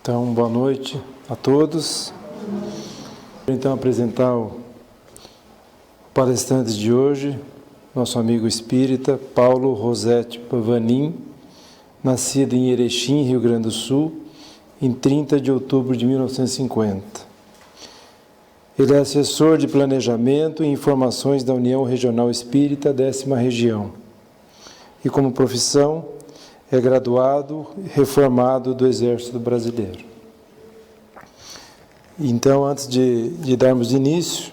Então, boa noite a todos. Vou então apresentar o palestrante de hoje, nosso amigo espírita, Paulo Rosete Vanin, nascido em Erechim, Rio Grande do Sul, em 30 de outubro de 1950. Ele é assessor de planejamento e informações da União Regional Espírita, 10ª Região. E como profissão, é graduado, reformado do Exército Brasileiro. Então, antes de darmos início,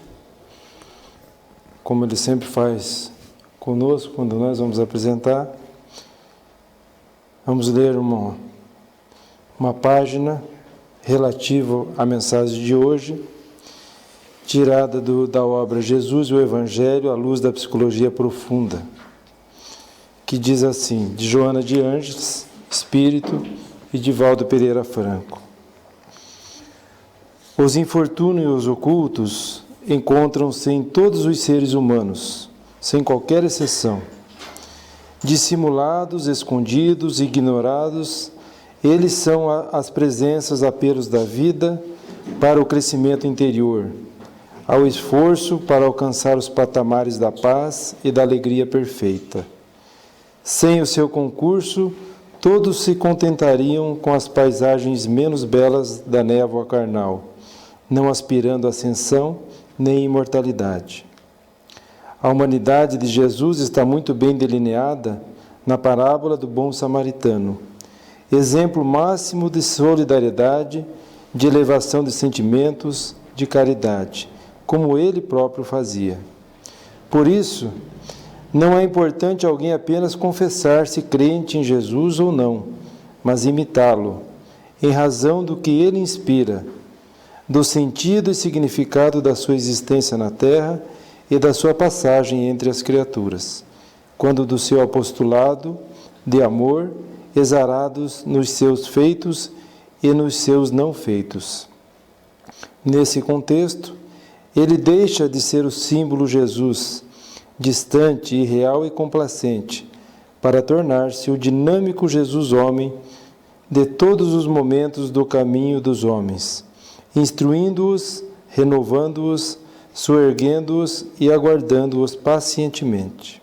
como ele sempre faz conosco, quando nós vamos apresentar, vamos ler uma página relativa à mensagem de hoje, tirada da obra Jesus e o Evangelho à luz da psicologia profunda, que diz assim, de Joana de Ângeles, Espírito, e de Valdo Pereira Franco. Os infortúnios ocultos encontram-se em todos os seres humanos, sem qualquer exceção. Dissimulados, escondidos, ignorados, eles são as presenças, apelos da vida para o crescimento interior, ao esforço para alcançar os patamares da paz e da alegria perfeita. Sem o seu concurso, todos se contentariam com as paisagens menos belas da névoa carnal, não aspirando à ascensão nem imortalidade. A humanidade de Jesus está muito bem delineada na parábola do bom samaritano, exemplo máximo de solidariedade, de elevação de sentimentos, de caridade, como ele próprio fazia. Por isso, não é importante alguém apenas confessar-se crente em Jesus ou não, mas imitá-lo, em razão do que ele inspira, do sentido e significado da sua existência na terra e da sua passagem entre as criaturas, quando do seu apostolado de amor exarados nos seus feitos e nos seus não feitos. Nesse contexto, ele deixa de ser o símbolo Jesus, distante, irreal e complacente, para tornar-se o dinâmico Jesus-homem de todos os momentos do caminho dos homens, instruindo-os, renovando-os, soerguendo-os e aguardando-os pacientemente.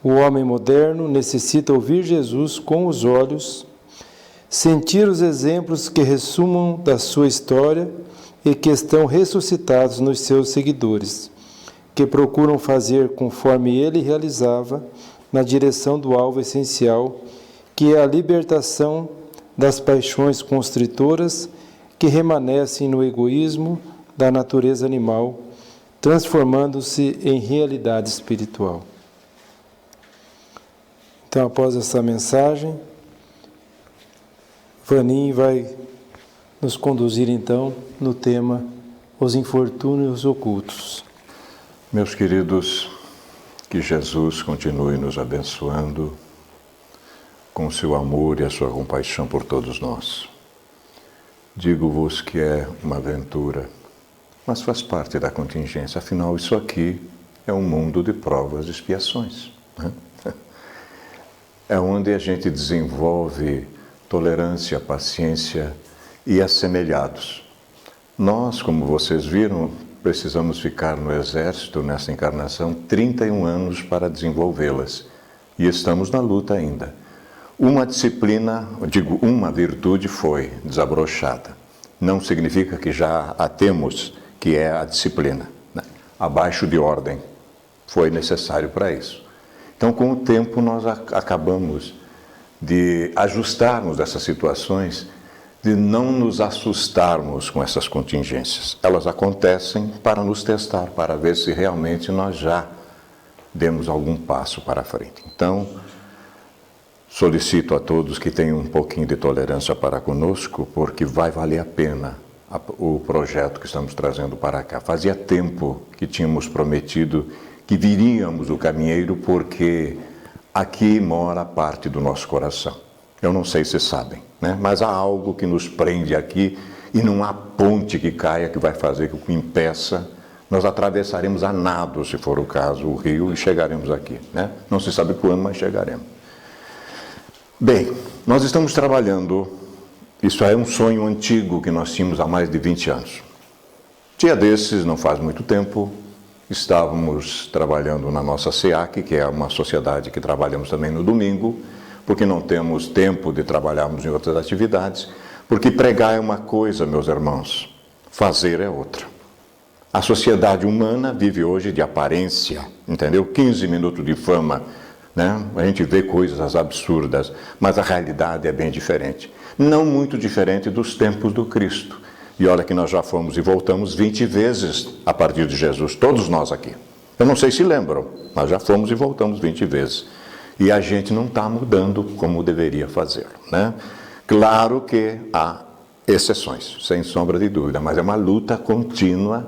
O homem moderno necessita ouvir Jesus com os olhos, sentir os exemplos que ressumam da sua história e que estão ressuscitados nos seus seguidores, que procuram fazer conforme ele realizava, na direção do alvo essencial, que é a libertação das paixões constritoras que remanescem no egoísmo da natureza animal, transformando-se em realidade espiritual. Então, após essa mensagem, Vanin vai nos conduzir, então, no tema Os Infortúnios Ocultos. Meus queridos, que Jesus continue nos abençoando com seu amor e a sua compaixão por todos nós. Digo-vos que é uma aventura, mas faz parte da contingência. Afinal, isso aqui é um mundo de provas e expiações, né? É onde a gente desenvolve tolerância, paciência e assemelhados. Nós, como vocês viram, precisamos ficar no Exército, nessa encarnação, 31 anos para desenvolvê-las. E estamos na luta ainda. Uma disciplina, uma virtude foi desabrochada. Não significa que já a temos, que é a disciplina, né? Abaixo de ordem. Foi necessário para isso. Então, com o tempo, nós acabamos de ajustarmos dessas situações, de não nos assustarmos com essas contingências. Elas acontecem para nos testar, para ver se realmente nós já demos algum passo para frente. Então, solicito a todos que tenham um pouquinho de tolerância para conosco, porque vai valer a pena o projeto que estamos trazendo para cá. Fazia tempo que tínhamos prometido que viríamos o caminheiro, porque aqui mora parte do nosso coração. Eu não sei se sabem, né? Mas há algo que nos prende aqui e não há ponte que caia que vai fazer que o impeça. Nós atravessaremos a nado, se for o caso, o rio e chegaremos aqui, né? Não se sabe quando, mas chegaremos. Bem, nós estamos trabalhando Isso é um sonho antigo que nós tínhamos há mais de 20 anos. Dia desses, não faz muito tempo, estávamos trabalhando na nossa SEAC, que é uma sociedade que trabalhamos também no domingo, porque não temos tempo de trabalharmos em outras atividades, porque pregar é uma coisa, meus irmãos, fazer é outra. A sociedade humana vive hoje de aparência, entendeu? 15 minutos de fama, né? A gente vê coisas absurdas, mas a realidade é bem diferente. Não muito diferente dos tempos do Cristo. E olha que nós já fomos e voltamos 20 vezes a partir de Jesus, todos nós aqui. Eu não sei se lembram, mas já fomos e voltamos 20 vezes. E a gente não está mudando como deveria fazer, né? Claro que há exceções, sem sombra de dúvida, mas é uma luta contínua,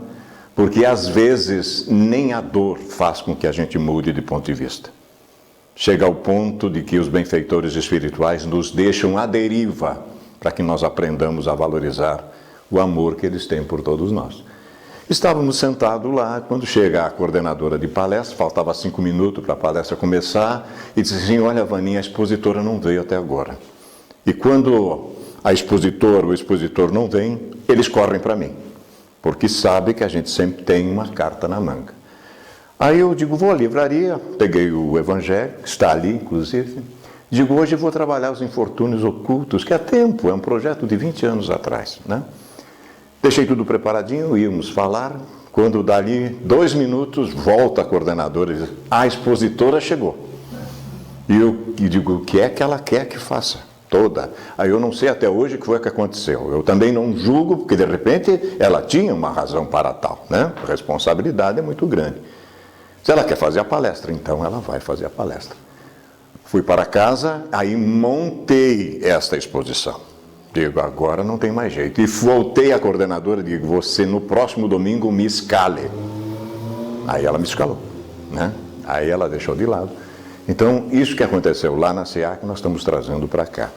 porque às vezes nem a dor faz com que a gente mude de ponto de vista. Chega ao ponto de que os benfeitores espirituais nos deixam à deriva para que nós aprendamos a valorizar o amor que eles têm por todos nós. Estávamos sentados lá, quando chega a coordenadora de palestra, faltava 5 minutos para a palestra começar, e disse assim: olha, Vaninha, a expositora não veio até agora. E quando a expositora ou o expositor não vem, eles correm para mim, porque sabe que a gente sempre tem uma carta na manga. Aí eu digo, vou à livraria, peguei o Evangelho, que está ali, inclusive, digo, hoje eu vou trabalhar os infortúnios ocultos, que há tempo, é um projeto de 20 anos atrás, né? Deixei tudo preparadinho, íamos falar, quando dali 2 minutos, volta a coordenadora e diz, a expositora chegou. E eu digo, o que é que ela quer que faça? Toda. Aí eu não sei até hoje o que foi que aconteceu. Eu também não julgo, porque de repente ela tinha uma razão para tal, né? A responsabilidade é muito grande. Se ela quer fazer a palestra, então ela vai fazer a palestra. Fui para casa, aí montei esta exposição. Digo, agora não tem mais jeito. E voltei à coordenadora e digo, você no próximo domingo me escale. Aí ela me escalou, né? Aí ela deixou de lado. Então, isso que aconteceu lá na SEAC, nós estamos trazendo para cá.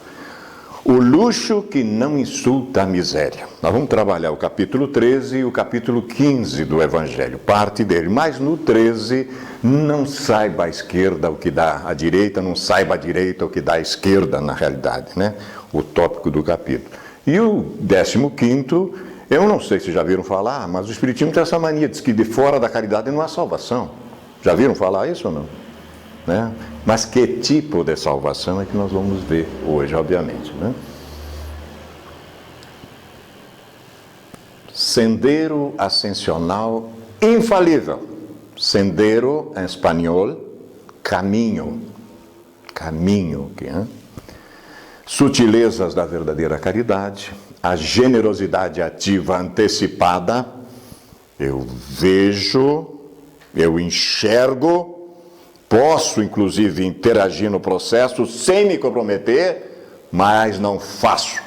O luxo que não insulta a miséria. Nós vamos trabalhar o capítulo 13 e o capítulo 15 do Evangelho, parte dele. Mas no 13, não saiba à esquerda o que dá à direita, não saiba à direita o que dá à esquerda na realidade, né? O tópico do capítulo. E o 15º, eu não sei se já viram falar, mas o Espiritismo tem essa mania, diz que de fora da caridade não há salvação. Já viram falar isso ou não? Né? Mas que tipo de salvação é que nós vamos ver hoje, obviamente, né? Sendero ascensional infalível. Sendero, em espanhol, caminho. Caminho, né? Sutilezas da verdadeira caridade, a generosidade ativa antecipada. Eu vejo, eu enxergo, posso, inclusive, interagir no processo sem me comprometer, mas não faço.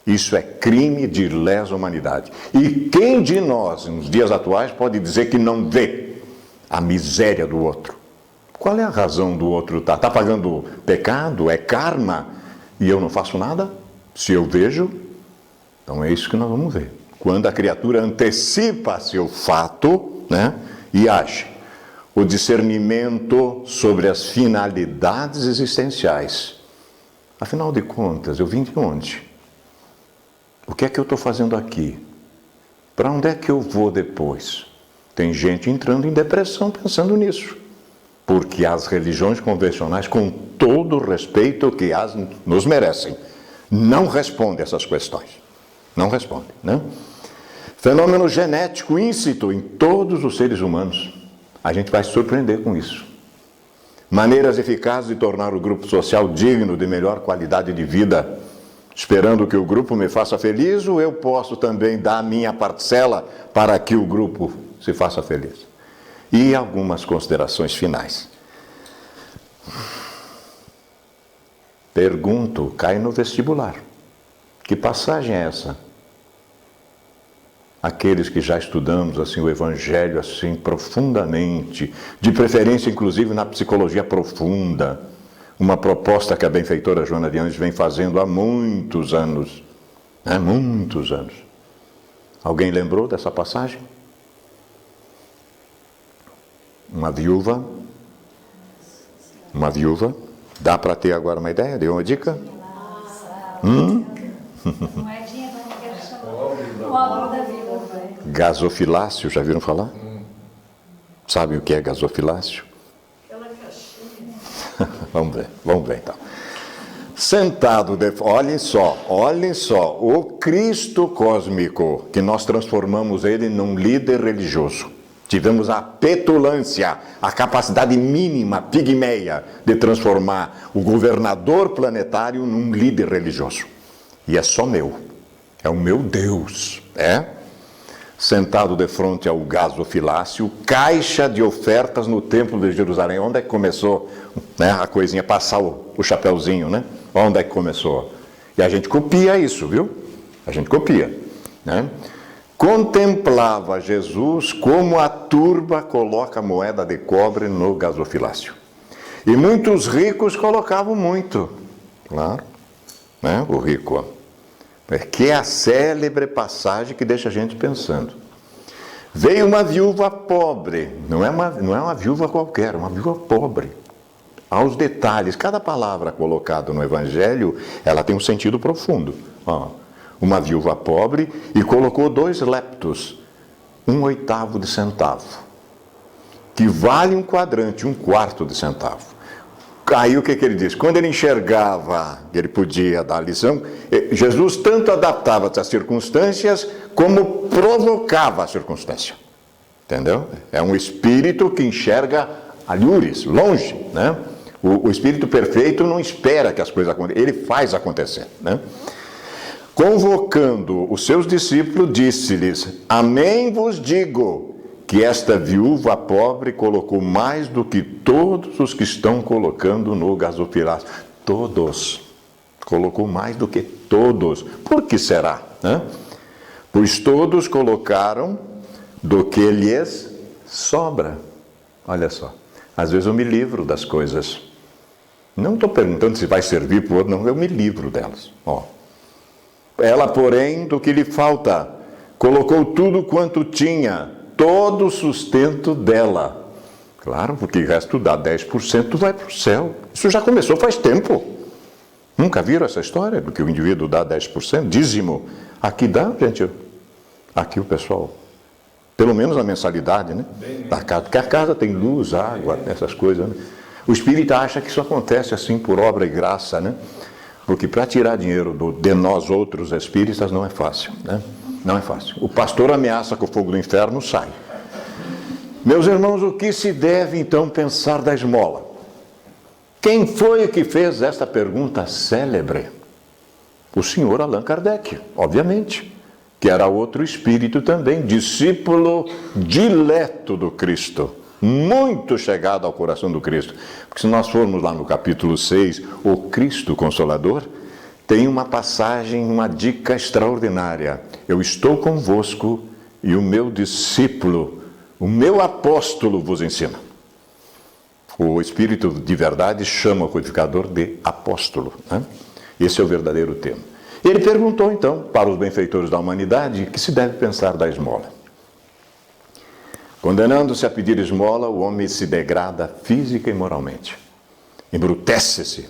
Isso é crime de lesa humanidade. E quem de nós, nos dias atuais, pode dizer que não vê a miséria do outro? Qual é a razão do outro estar? Está pagando pecado? É karma? E eu não faço nada? Se eu vejo, então é isso que nós vamos ver. Quando a criatura antecipa seu fato, né, e age. O discernimento sobre as finalidades existenciais. Afinal de contas, eu vim de onde? O que é que eu estou fazendo aqui? Para onde é que eu vou depois? Tem gente entrando em depressão pensando nisso. Porque as religiões convencionais, com todo o respeito que as nos merecem, não respondem essas questões. Não respondem, né? Fenômeno genético íncito em todos os seres humanos. A gente vai se surpreender com isso. Maneiras eficazes de tornar o grupo social digno de melhor qualidade de vida, esperando que o grupo me faça feliz, ou eu posso também dar a minha parcela para que o grupo se faça feliz. E algumas considerações finais. Pergunto, cai no vestibular. Que passagem é essa? Aqueles que já estudamos assim o Evangelho assim profundamente, de preferência inclusive na psicologia profunda, uma proposta que a benfeitora Joana de Ângeles vem fazendo há muitos anos. Há muitos anos. Alguém lembrou dessa passagem? Uma viúva, dá para ter agora uma ideia? Deu uma dica? Moedinha, como é que ele chama? O óbvio da vida, velho. Gasofilácio, já viram falar? Sabem o que é gasofilácio? Aquela caixinha. Vamos ver então. Sentado, olhem só, o Cristo cósmico, que nós transformamos ele num líder religioso. Tivemos a petulância, a capacidade mínima, pigmeia, de transformar o governador planetário num líder religioso. E é só meu, é o meu Deus, Sentado de frente ao gasofilácio, caixa de ofertas no Templo de Jerusalém. Onde é que começou, a coisinha, passar o chapéuzinho, Onde é que começou? E a gente copia isso, viu? A gente copia, Contemplava Jesus como a turba coloca moeda de cobre no gasofilácio. E muitos ricos colocavam muito, claro, o rico, que é a célebre passagem que deixa a gente pensando. Veio uma viúva pobre, não é uma viúva qualquer, é uma viúva pobre. Aos detalhes, cada palavra colocada no Evangelho, ela tem um sentido profundo. Uma viúva pobre e colocou 2 leptos, 1/8 de centavo, que vale 1/4 de centavo. Aí o que ele diz? Quando ele enxergava que ele podia dar a lição, Jesus tanto adaptava-se às circunstâncias como provocava a circunstância. Entendeu? É um espírito que enxerga alhures, longe, O espírito perfeito não espera que as coisas aconteçam, ele faz acontecer, Convocando os seus discípulos, disse-lhes: Amém vos digo, que esta viúva pobre colocou mais do que todos os que estão colocando no gasofilácio. Todos. Colocou mais do que todos. Por que será? Pois todos colocaram do que lhes sobra. Olha só. Às vezes eu me livro das coisas. Não estou perguntando se vai servir para o outro, não. Eu me livro delas. Ela, porém, do que lhe falta, colocou tudo quanto tinha, todo o sustento dela. Claro, porque o resto dá 10%, vai para o céu. Isso já começou faz tempo. Nunca viram essa história do que o indivíduo dá 10%? Dízimo. Aqui dá, gente. Aqui o pessoal, pelo menos a mensalidade, Da casa, porque a casa tem luz, água, essas coisas, O espírita acha que isso acontece assim por obra e graça, Porque para tirar dinheiro de nós outros espíritas não é fácil, Não é fácil. O pastor ameaça que o fogo do inferno sai. Meus irmãos, o que se deve então pensar da esmola? Quem foi que fez esta pergunta célebre? O senhor Allan Kardec, obviamente, que era outro espírito também, discípulo dileto do Cristo, muito chegado ao coração do Cristo. Porque se nós formos lá no capítulo 6, o Cristo Consolador, tem uma passagem, uma dica extraordinária. Eu estou convosco e o meu discípulo, o meu apóstolo vos ensina. O Espírito de verdade chama o codificador de apóstolo. Esse é o verdadeiro tema. Ele perguntou então para os benfeitores da humanidade que se deve pensar da esmola. Condenando-se a pedir esmola, o homem se degrada física e moralmente. Embrutece-se.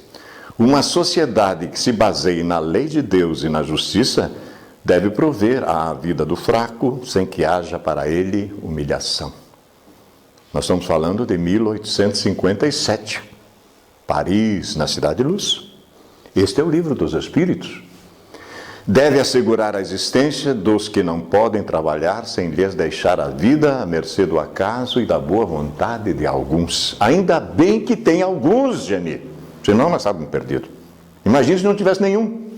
Uma sociedade que se baseie na lei de Deus e na justiça deve prover à vida do fraco sem que haja para ele humilhação. Nós estamos falando de 1857, Paris, na Cidade de Luz. Este é o livro dos Espíritos. Deve assegurar a existência dos que não podem trabalhar sem lhes deixar a vida à mercê do acaso e da boa vontade de alguns. Ainda bem que tem alguns, Geni, senão nós estávamos perdidos. Imagina se não tivesse nenhum,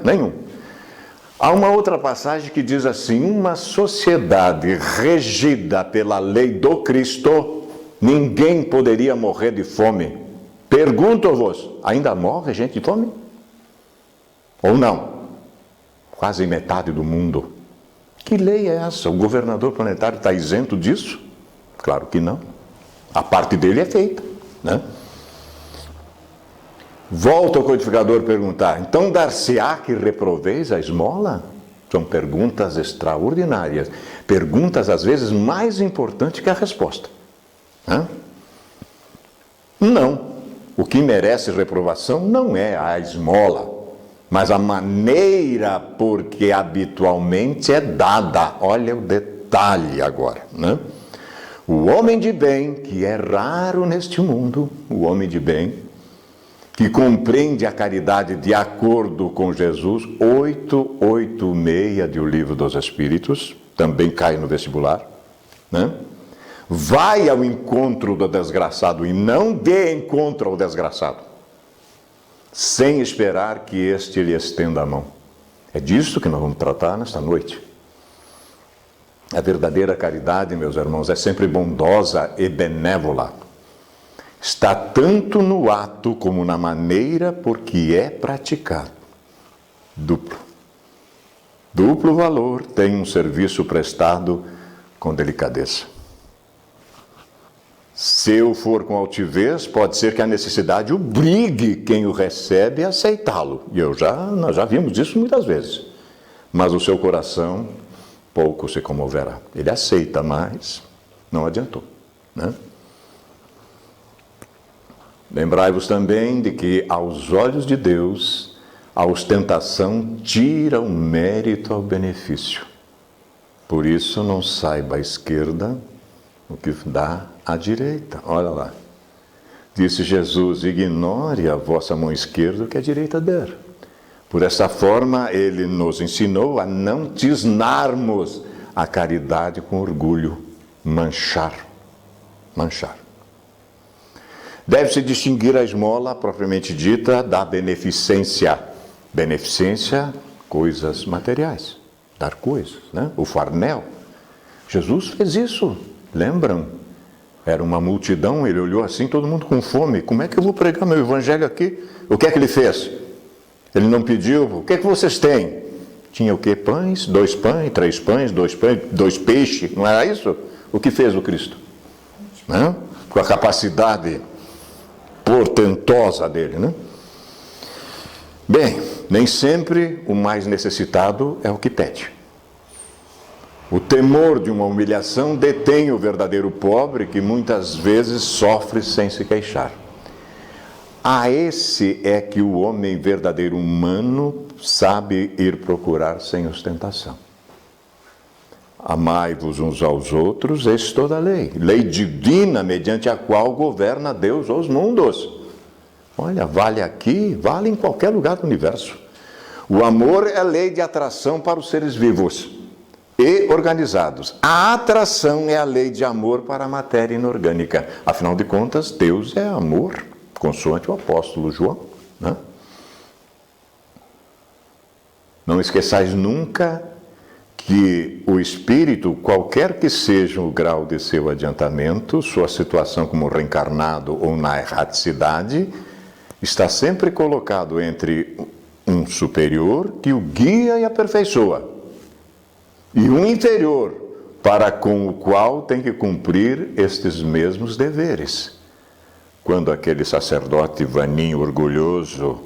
Nenhum. Há uma outra passagem que diz assim: uma sociedade regida pela lei do Cristo, ninguém poderia morrer de fome. Pergunto-vos, ainda morre gente de fome? Ou não? Quase metade do mundo. Que lei é essa? O governador planetário está isento disso? Claro que não. A parte dele é feita, Volta o codificador perguntar: então dar-se-á que reproveis a esmola? São perguntas extraordinárias. Perguntas, às vezes, mais importantes que a resposta. Não. O que merece reprovação não é a esmola. mas a maneira por que habitualmente é dada. Olha o detalhe agora, né? O homem de bem, que é raro neste mundo, o homem de bem, que compreende a caridade de acordo com Jesus, 886 de O Livro dos Espíritos, também cai no vestibular, né? Vai ao encontro do desgraçado e não dê encontro ao desgraçado, sem esperar que este lhe estenda a mão. É disso que nós vamos tratar nesta noite. A verdadeira caridade, meus irmãos, é sempre bondosa e benévola. Está tanto no ato como na maneira por que é praticado. Duplo. Duplo valor tem um serviço prestado com delicadeza. Se eu for com altivez, pode ser que a necessidade obrigue quem o recebe a aceitá-lo. E nós já vimos isso muitas vezes. Mas o seu coração pouco se comoverá. Ele aceita, mas não adiantou, né? Lembrai-vos também de que, aos olhos de Deus, a ostentação tira o mérito ao benefício. Por isso, não saiba à esquerda o que dá à direita. Olha lá. Disse Jesus: ignore a vossa mão esquerda o que a direita der. Por essa forma, ele nos ensinou a não tisnarmos a caridade com orgulho, manchar. Deve-se distinguir a esmola, propriamente dita, da beneficência. Beneficência, coisas materiais, dar coisas, né? O farnel. Jesus fez isso, lembram? Era uma multidão, ele olhou assim, todo mundo com fome. Como é que eu vou pregar meu evangelho aqui? O que é que ele fez? Ele não pediu, o que é que vocês têm? Tinha o quê? Pães, 2 pães, 3 pães, 2 pães, 2 peixes, não era isso? O que fez o Cristo? Né? Com a capacidade portentosa dele, né? Bem, nem sempre o mais necessitado é o que pede. O temor de uma humilhação detém o verdadeiro pobre, que muitas vezes sofre sem se queixar. A esse é que o homem verdadeiro humano sabe ir procurar sem ostentação. Amai-vos uns aos outros, eis toda a lei. Lei divina, mediante a qual governa Deus os mundos. Olha, vale aqui, vale em qualquer lugar do universo. O amor é lei de atração para os seres vivos e organizados. A atração é a lei de amor para a matéria inorgânica. Afinal de contas, Deus é amor, consoante o apóstolo João, né? Não esqueçais nunca que o espírito, qualquer que seja o grau de seu adiantamento, sua situação como reencarnado ou na erraticidade, está sempre colocado entre um superior que o guia e aperfeiçoa, e um inferior para com o qual tem que cumprir estes mesmos deveres. Quando aquele sacerdote vaninho, orgulhoso,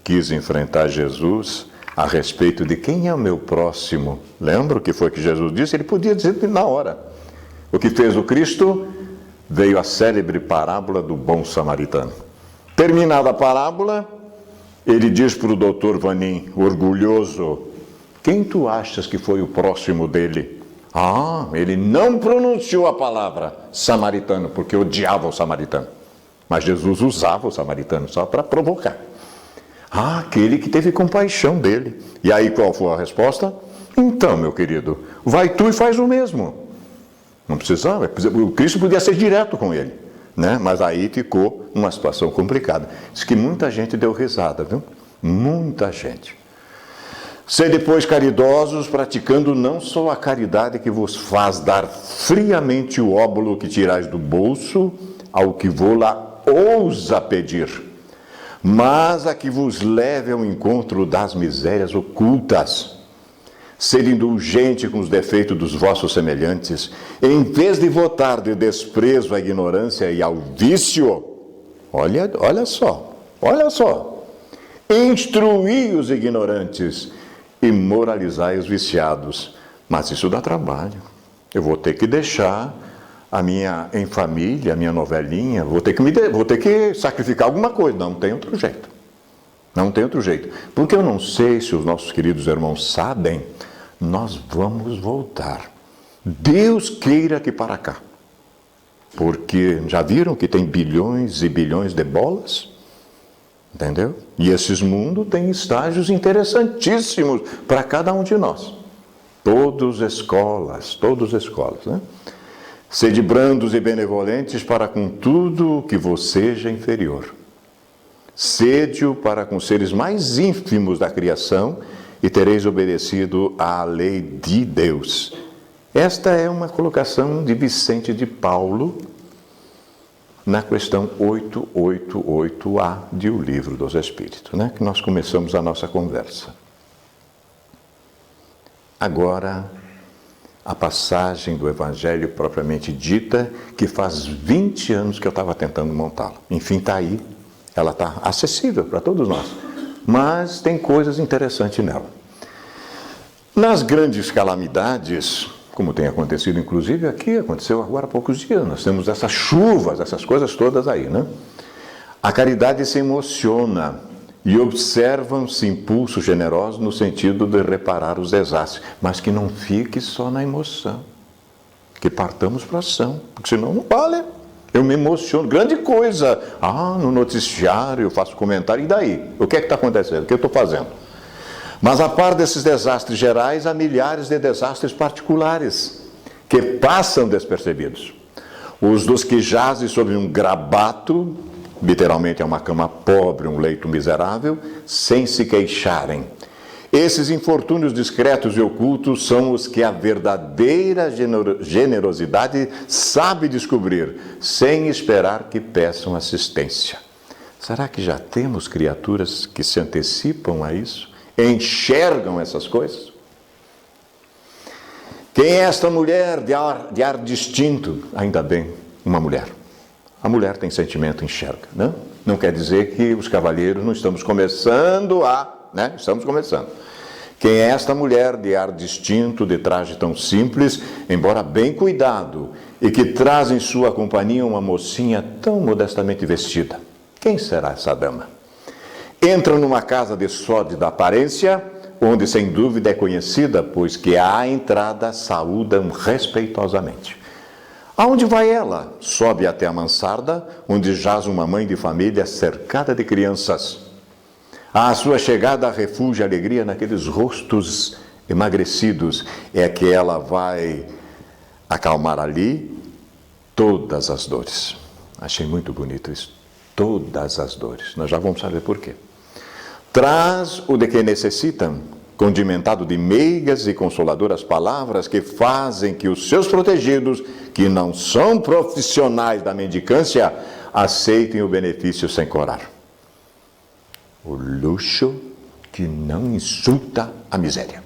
quis enfrentar Jesus a respeito de quem é o meu próximo, lembra o que foi que Jesus disse? Ele podia dizer na hora. O que fez o Cristo? Veio a célebre parábola do bom samaritano. Terminada a parábola, ele diz para o doutor Vanin, orgulhoso: quem tu achas que foi o próximo dele? Ele não pronunciou a palavra samaritano, porque odiava o samaritano. Mas Jesus usava o samaritano só para provocar. Aquele que teve compaixão dele. E aí qual foi a resposta? Então, meu querido, vai tu e faz o mesmo. Não precisava, o Cristo podia ser direto com ele, né? Mas aí ficou uma situação complicada. Diz que muita gente deu risada, viu? Muita gente. Sede, pois, caridosos, praticando não só a caridade que vos faz dar friamente o óbolo que tirais do bolso ao que vô-la ousa pedir, mas a que vos leve ao encontro das misérias ocultas. Ser indulgente com os defeitos dos vossos semelhantes, em vez de votar de desprezo à ignorância e ao vício. Olha só. Instruí os ignorantes e moralizai os viciados. Mas isso dá trabalho. Eu vou ter que deixar a minha em família, a minha novelinha, vou ter que sacrificar alguma coisa, não tem outro jeito. Não tem outro jeito. Porque eu não sei se os nossos queridos irmãos sabem, nós vamos voltar. Deus queira que para cá. Porque já viram que tem bilhões e bilhões de bolas? Entendeu? E esses mundos têm estágios interessantíssimos para cada um de nós. Todos escolas, né? Sede brandos e benevolentes para com tudo que vos seja inferior. Sede-o para com seres mais ínfimos da criação e tereis obedecido à lei de Deus. Esta é uma colocação de Vicente de Paulo na questão 888A de O Livro dos Espíritos, né? Que nós começamos a nossa conversa. Agora, a passagem do Evangelho propriamente dita, que faz 20 anos que eu estava tentando montá-la. Enfim, está aí. Ela está acessível para todos nós. Mas tem coisas interessantes nela. Nas grandes calamidades, como tem acontecido inclusive aqui, aconteceu agora há poucos dias, nós temos essas chuvas, essas coisas todas aí, né? A caridade se emociona e observam-se impulsos generosos no sentido de reparar os desastres, mas que não fique só na emoção, que partamos para a ação, porque senão não vale. Eu me emociono, grande coisa. No noticiário eu faço comentário, e daí? O que é que está acontecendo? O que eu estou fazendo? Mas a par desses desastres gerais, há milhares de desastres particulares, que passam despercebidos. Os dos que jazem sobre um grabato, literalmente é uma cama pobre, um leito miserável, sem se queixarem. Esses infortúnios discretos e ocultos são os que a verdadeira generosidade sabe descobrir, sem esperar que peçam assistência. Será que já temos criaturas que se antecipam a isso? Enxergam essas coisas? Quem é esta mulher de ar distinto? Ainda bem, uma mulher. A mulher tem sentimento, enxerga, né? Não quer dizer que os cavalheiros não estamos começando né? Estamos começando. Quem é esta mulher de ar distinto, de traje tão simples, embora bem cuidado, e que traz em sua companhia uma mocinha tão modestamente vestida? Quem será essa dama? Entra numa casa de sórdida aparência, onde sem dúvida é conhecida, pois que à entrada saúdam respeitosamente. Aonde vai ela? Sobe até a mansarda, onde jaz uma mãe de família cercada de crianças. À sua chegada, refúgio e alegria naqueles rostos emagrecidos. É que ela vai acalmar ali todas as dores. Achei muito bonito isso. Todas as dores. Nós já vamos saber por quê. Traz o de que necessitam, condimentado de meigas e consoladoras palavras que fazem que os seus protegidos, que não são profissionais da mendicância, aceitem o benefício sem corar. O luxo que não insulta a miséria.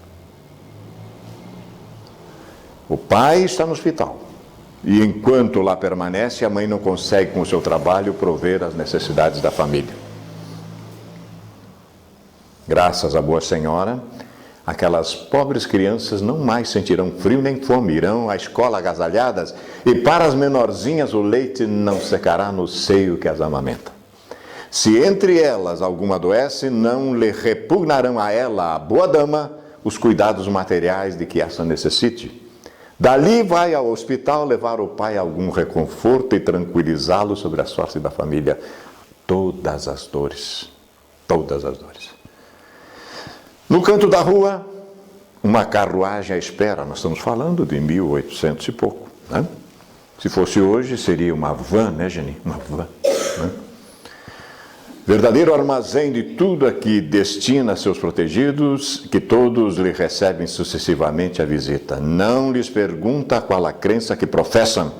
O pai está no hospital e enquanto lá permanece, a mãe não consegue com o seu trabalho prover as necessidades da família. Graças à Boa Senhora, aquelas pobres crianças não mais sentirão frio nem fome, irão à escola agasalhadas e para as menorzinhas o leite não secará no seio que as amamenta. Se entre elas alguma adoece, não lhe repugnarão a ela, a boa dama, os cuidados materiais de que essa necessite. Dali vai ao hospital levar o pai algum reconforto e tranquilizá-lo sobre a sorte da família. Todas as dores, todas as dores. No canto da rua, uma carruagem à espera. Nós estamos falando de 1800 e pouco, né? Se fosse hoje, seria uma van, né, Geni? Uma van, né? Verdadeiro armazém de tudo a que destina seus protegidos, que todos lhe recebem sucessivamente a visita. Não lhes pergunta qual a crença que professam,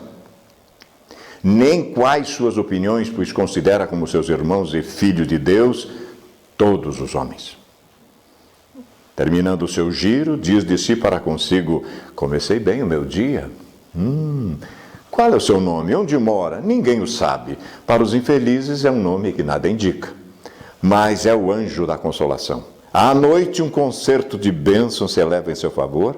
nem quais suas opiniões, pois considera como seus irmãos e filhos de Deus todos os homens. Terminando o seu giro, diz de si para consigo: comecei bem o meu dia. Qual é o seu nome? Onde mora? Ninguém o sabe. Para os infelizes é um nome que nada indica. Mas é o anjo da consolação. À noite um concerto de bênçãos se eleva em seu favor.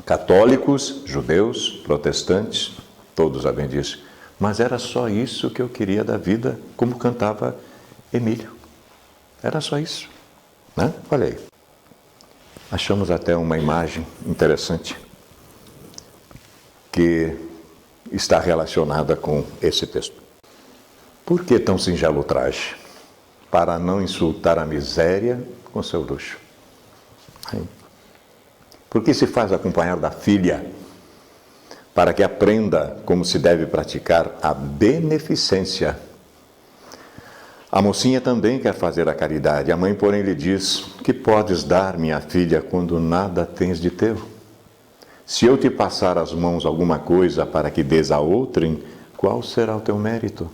Católicos, judeus, protestantes, todos a bendiz. Mas era só isso que eu queria da vida, como cantava Emílio. Era só isso, né? Olha aí. Achamos até uma imagem interessante que está relacionada com esse texto. Por que tão singelo traje? Para não insultar a miséria com seu luxo. Por que se faz acompanhar da filha? Para que aprenda como se deve praticar a beneficência. A mocinha também quer fazer a caridade. A mãe, porém, lhe diz: que podes dar, minha filha, quando nada tens de teu? Se eu te passar às mãos alguma coisa para que dês a outrem, qual será o teu mérito?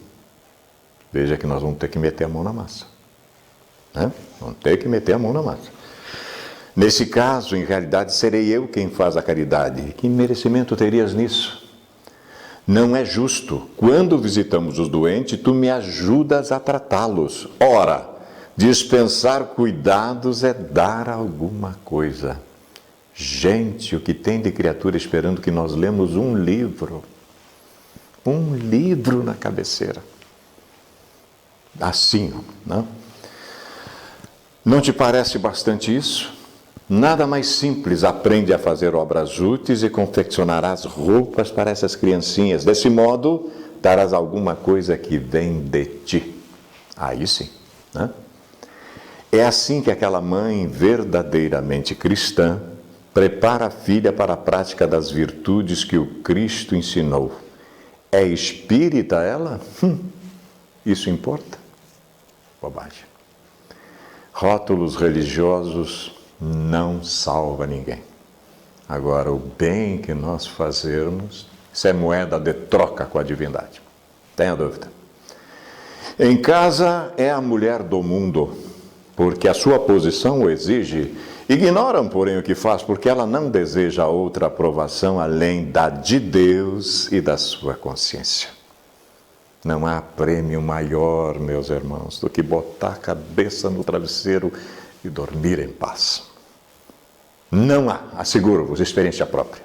Veja que nós vamos ter que meter a mão na massa. Né? Vamos ter que meter a mão na massa. Nesse caso, em realidade, serei eu quem faz a caridade. Que merecimento terias nisso? Não é justo. Quando visitamos os doentes, tu me ajudas a tratá-los. Ora, dispensar cuidados é dar alguma coisa. Gente, o que tem de criatura esperando que nós lemos um livro na cabeceira. Assim, não? Não te parece bastante isso? Nada mais simples, aprende a fazer obras úteis e confeccionarás roupas para essas criancinhas. Desse modo, darás alguma coisa que vem de ti. Aí sim, né? É assim que aquela mãe verdadeiramente cristã prepara a filha para a prática das virtudes que o Cristo ensinou. É espírita ela? Isso importa? Bobagem. Rótulos religiosos não salva ninguém. Agora, o bem que nós fazermos, isso é moeda de troca com a divindade. Tenha dúvida. Em casa é a mulher do mundo, porque a sua posição o exige. Ignoram, porém, o que faz, porque ela não deseja outra aprovação além da de Deus e da sua consciência. Não há prêmio maior, meus irmãos, do que botar a cabeça no travesseiro e dormir em paz. Não há, asseguro-vos, experiência própria.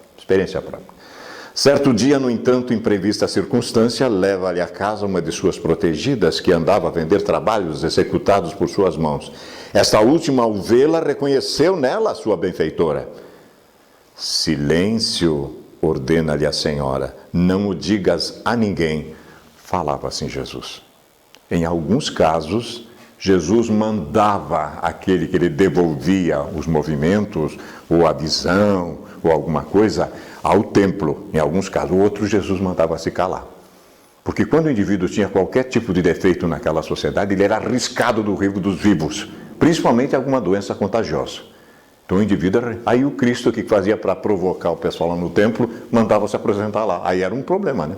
Certo dia, no entanto, imprevista circunstância, leva-lhe a casa uma de suas protegidas, que andava a vender trabalhos executados por suas mãos. Esta última, ao vê-la, reconheceu nela a sua benfeitora. Silêncio, ordena-lhe a senhora, não o digas a ninguém. Falava assim Jesus. Em alguns casos, Jesus mandava aquele que lhe devolvia os movimentos, ou a visão, ou alguma coisa, ao templo. Em alguns casos, o outro Jesus mandava se calar. Porque quando o indivíduo tinha qualquer tipo de defeito naquela sociedade, ele era arriscado do livro dos vivos, principalmente alguma doença contagiosa. Então o indivíduo, aí o Cristo, que fazia para provocar o pessoal lá no templo, mandava se apresentar lá. Aí era um problema, né?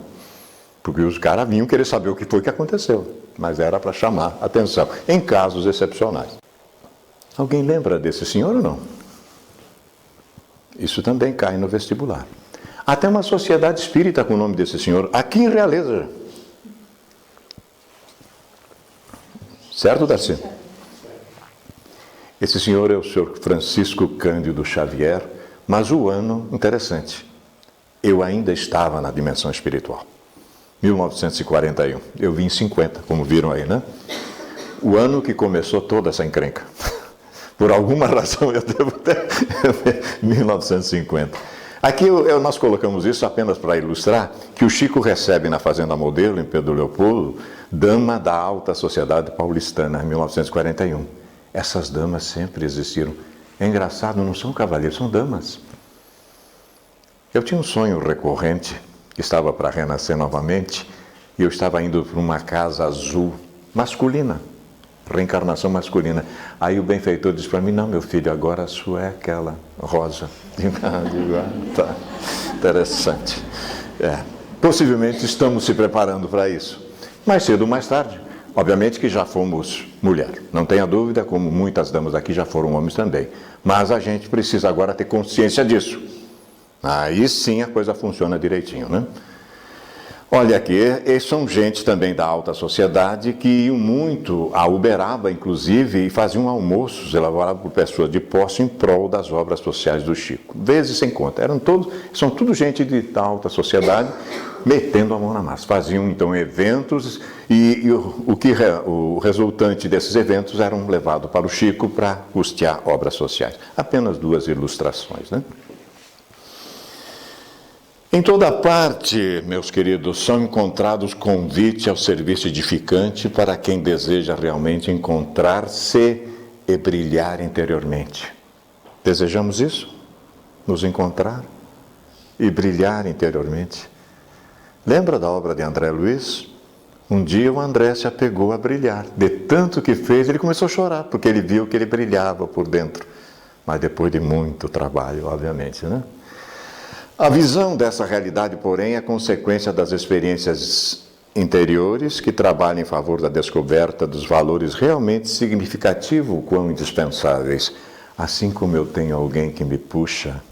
Porque os caras vinham querer saber o que foi que aconteceu, mas era para chamar atenção, em casos excepcionais. Alguém lembra desse senhor ou não? Isso também cai no vestibular. Até uma sociedade espírita com o nome desse senhor, aqui em Realeza. Certo, Darcy? Esse senhor é o senhor Francisco Cândido Xavier, mas o ano, interessante, eu ainda estava na dimensão espiritual. 1941. Eu vim em 50, como viram aí, né? O ano que começou toda essa encrenca. Por alguma razão eu devo ter 1950. Aqui nós colocamos isso apenas para ilustrar que o Chico recebe na Fazenda Modelo, em Pedro Leopoldo, dama da alta sociedade paulistana, em 1941. Essas damas sempre existiram. É engraçado, não são cavaleiros, são damas. Eu tinha um sonho recorrente, que estava para renascer novamente, e eu estava indo para uma casa azul, masculina, reencarnação masculina. Aí o benfeitor disse para mim: não, meu filho, agora a sua é aquela rosa. Digo, tá, interessante. Possivelmente estamos se preparando para isso. Mais cedo ou mais tarde, obviamente que já fomos mulher, não tenha dúvida, como muitas damas aqui já foram homens também. Mas a gente precisa agora ter consciência disso. Aí sim a coisa funciona direitinho, né? Olha aqui, eles são gente também da alta sociedade que iam muito a Uberaba, inclusive, e faziam almoços elaborados por pessoas de posse em prol das obras sociais do Chico. Vezes sem conta. São tudo gente da alta sociedade metendo a mão na massa. Faziam então eventos e o resultante desses eventos eram levados para o Chico para custear obras sociais. Apenas 2 ilustrações, né? Em toda parte, meus queridos, são encontrados convites ao serviço edificante para quem deseja realmente encontrar-se e brilhar interiormente. Desejamos isso? Nos encontrar e brilhar interiormente. Lembra da obra de André Luiz? Um dia o André se apegou a brilhar. De tanto que fez, ele começou a chorar, porque ele viu que ele brilhava por dentro. Mas depois de muito trabalho, obviamente, né? A visão dessa realidade, porém, é consequência das experiências interiores que trabalham em favor da descoberta dos valores realmente significativos, quão indispensáveis. Assim como eu tenho alguém que me puxa,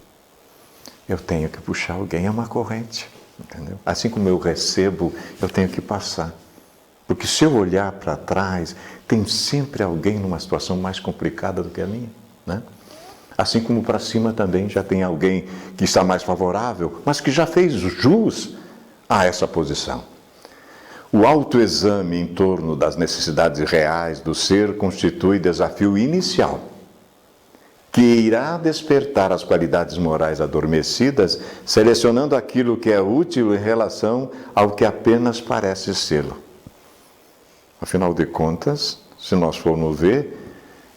eu tenho que puxar alguém, é uma corrente, entendeu? Assim como eu recebo, eu tenho que passar. Porque se eu olhar para trás, tem sempre alguém numa situação mais complicada do que a minha, né? Assim como para cima também já tem alguém que está mais favorável, mas que já fez jus a essa posição. O autoexame em torno das necessidades reais do ser constitui desafio inicial, que irá despertar as qualidades morais adormecidas, selecionando aquilo que é útil em relação ao que apenas parece sê-lo. Afinal de contas, se nós formos ver,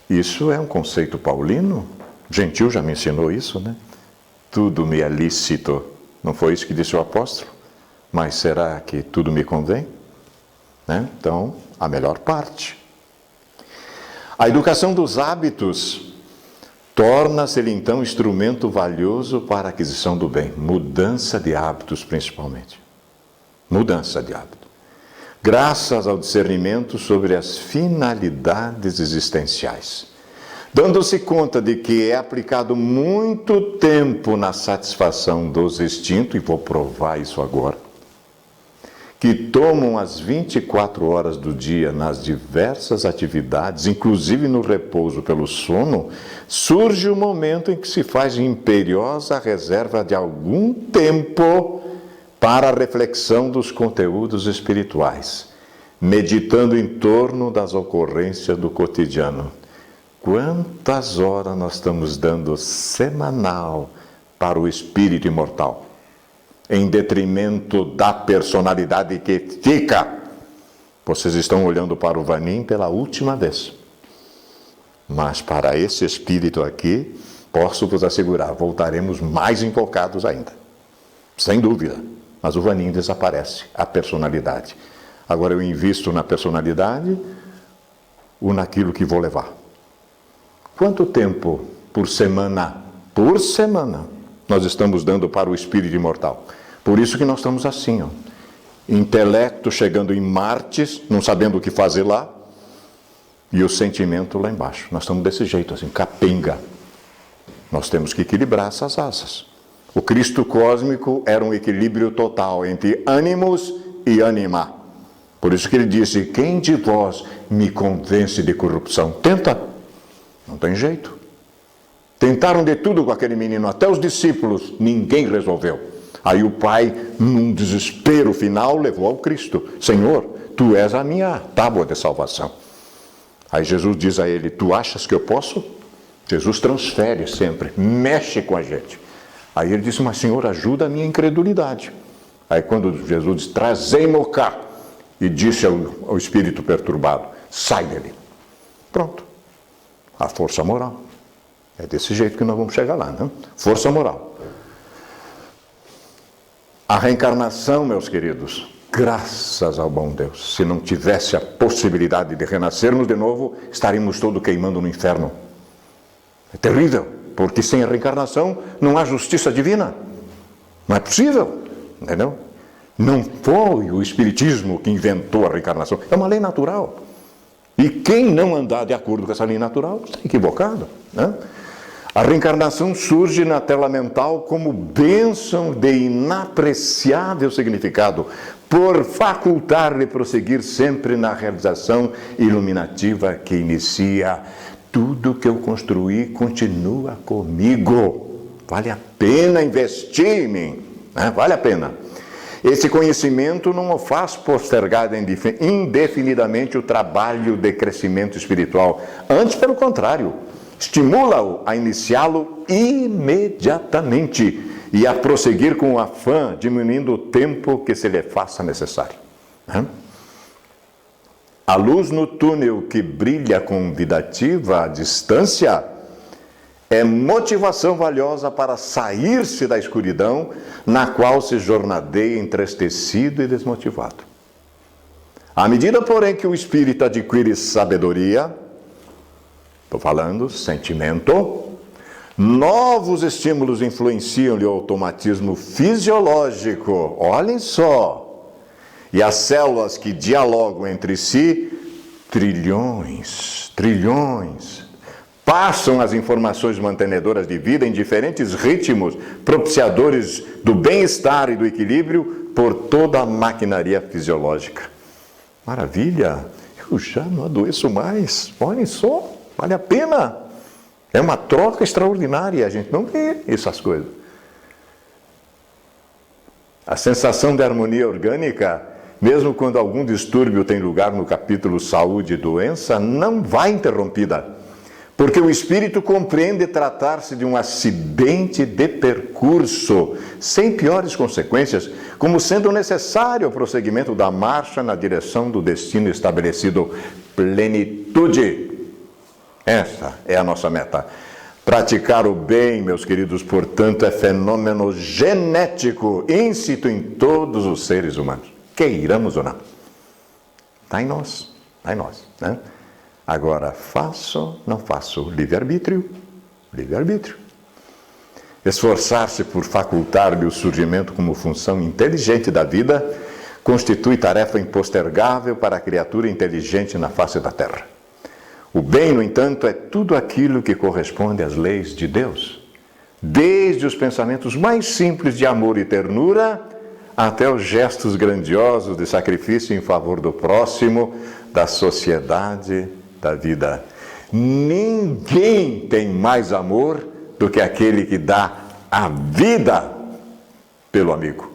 isso é um conceito paulino. Gentil já me ensinou isso, né? Tudo me é lícito. Não foi isso que disse o apóstolo? Mas será que tudo me convém? Né? Então, a melhor parte. A educação dos hábitos torna-se-lhe então instrumento valioso para a aquisição do bem. Mudança de hábitos, principalmente. Mudança de hábito. Graças ao discernimento sobre as finalidades existenciais. Dando-se conta de que é aplicado muito tempo na satisfação dos instintos, e vou provar isso agora, que tomam as 24 horas do dia nas diversas atividades, inclusive no repouso pelo sono, surge o momento em que se faz imperiosa a reserva de algum tempo para a reflexão dos conteúdos espirituais, meditando em torno das ocorrências do cotidiano. Quantas horas nós estamos dando semanal para o espírito imortal, em detrimento da personalidade que fica? Vocês estão olhando para o Vanim pela última vez. Mas para esse espírito aqui, posso vos assegurar, voltaremos mais invocados ainda. Sem dúvida. Mas o Vanim desaparece, a personalidade. Agora eu invisto na personalidade ou naquilo que vou levar. Quanto tempo por semana? Por semana nós estamos dando para o espírito imortal. Por isso que nós estamos assim, ó. Intelecto chegando em Marte, não sabendo o que fazer lá, e o sentimento lá embaixo. Nós estamos desse jeito, assim, capenga. Nós temos que equilibrar essas asas. O Cristo cósmico era um equilíbrio total entre ânimos e ânima. Por isso que ele disse, quem de vós me convence de corrupção? Tenta. Não tem jeito. Tentaram de tudo com aquele menino, até os discípulos, ninguém resolveu. Aí o pai, num desespero final, levou ao Cristo. Senhor, tu és a minha tábua de salvação. Aí Jesus diz a ele, tu achas que eu posso? Jesus transfere sempre, mexe com a gente. Aí ele disse, mas Senhor, ajuda a minha incredulidade. Aí quando Jesus diz, trazei-mo cá, e disse ao espírito perturbado, sai dele. Pronto. A força moral. É desse jeito que nós vamos chegar lá, não? Força moral. A reencarnação, meus queridos, graças ao bom Deus, se não tivesse a possibilidade de renascermos de novo, estaríamos todos queimando no inferno. É terrível, porque sem a reencarnação não há justiça divina. Não é possível, entendeu? Não foi o Espiritismo que inventou a reencarnação, é uma lei natural. E quem não andar de acordo com essa lei natural está equivocado, né? A reencarnação surge na tela mental como bênção de inapreciável significado, por facultar-lhe prosseguir sempre na realização iluminativa que inicia. Tudo que eu construí continua comigo. Vale a pena investir em mim, né? Vale a pena. Esse conhecimento não o faz postergar indefinidamente o trabalho de crescimento espiritual. Antes, pelo contrário, estimula-o a iniciá-lo imediatamente e a prosseguir com afã, diminuindo o tempo que se lhe faça necessário. A luz no túnel que brilha convidativa à distância é motivação valiosa para sair-se da escuridão na qual se jornadeia entristecido e desmotivado. À medida, porém, que o espírito adquire sabedoria, estou falando sentimento, novos estímulos influenciam-lhe o automatismo fisiológico, olhem só, e as células que dialogam entre si, trilhões, passam as informações mantenedoras de vida em diferentes ritmos, propiciadores do bem-estar e do equilíbrio por toda a maquinaria fisiológica. Maravilha! Eu já não adoeço mais. Olhem só, vale a pena. É uma troca extraordinária, a gente não vê essas coisas. A sensação de harmonia orgânica, mesmo quando algum distúrbio tem lugar no capítulo saúde e doença, não vai interrompida. Porque o espírito compreende tratar-se de um acidente de percurso, sem piores consequências, como sendo necessário o prosseguimento da marcha na direção do destino estabelecido. Plenitude. Essa é a nossa meta. Praticar o bem, meus queridos, portanto, é fenômeno genético, íncito em todos os seres humanos, queiramos ou não. Está em nós, né? Agora, faço, não faço, livre-arbítrio. Esforçar-se por facultar-lhe o surgimento como função inteligente da vida constitui tarefa impostergável para a criatura inteligente na face da terra. O bem, no entanto, é tudo aquilo que corresponde às leis de Deus, desde os pensamentos mais simples de amor e ternura até os gestos grandiosos de sacrifício em favor do próximo, da sociedade, da vida. Ninguém tem mais amor do que aquele que dá a vida pelo amigo.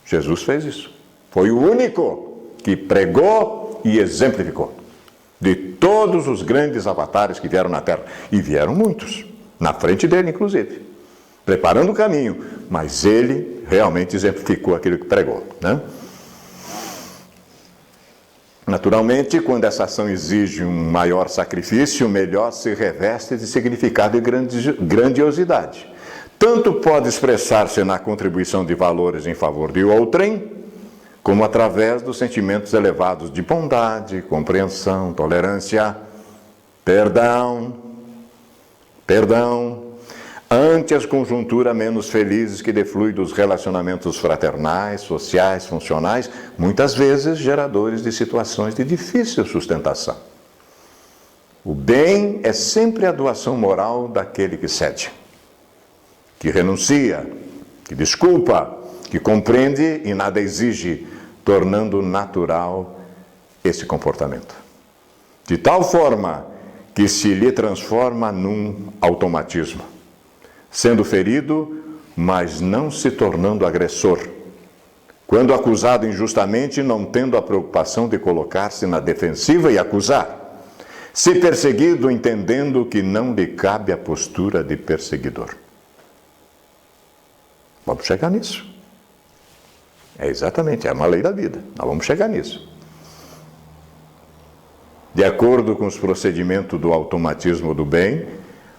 Jesus fez isso. Foi o único que pregou e exemplificou. De todos os grandes avatares que vieram na Terra. E vieram muitos. Na frente dele, inclusive. Preparando o caminho. Mas ele realmente exemplificou aquilo que pregou, né? Naturalmente, quando essa ação exige um maior sacrifício, melhor se reveste de significado e grandiosidade. Tanto pode expressar-se na contribuição de valores em favor de outrem, como através dos sentimentos elevados de bondade, compreensão, tolerância, perdão, ante as conjunturas menos felizes que defluem dos relacionamentos fraternais, sociais, funcionais, muitas vezes geradores de situações de difícil sustentação. O bem é sempre a doação moral daquele que cede, que renuncia, que desculpa, que compreende e nada exige, tornando natural esse comportamento. De tal forma que se lhe transforma num automatismo. Sendo ferido, mas não se tornando agressor. Quando acusado injustamente, não tendo a preocupação de colocar-se na defensiva e acusar. Se perseguido, entendendo que não lhe cabe a postura de perseguidor. Vamos chegar nisso. É uma lei da vida. Nós vamos chegar nisso. De acordo com os procedimentos do automatismo do bem,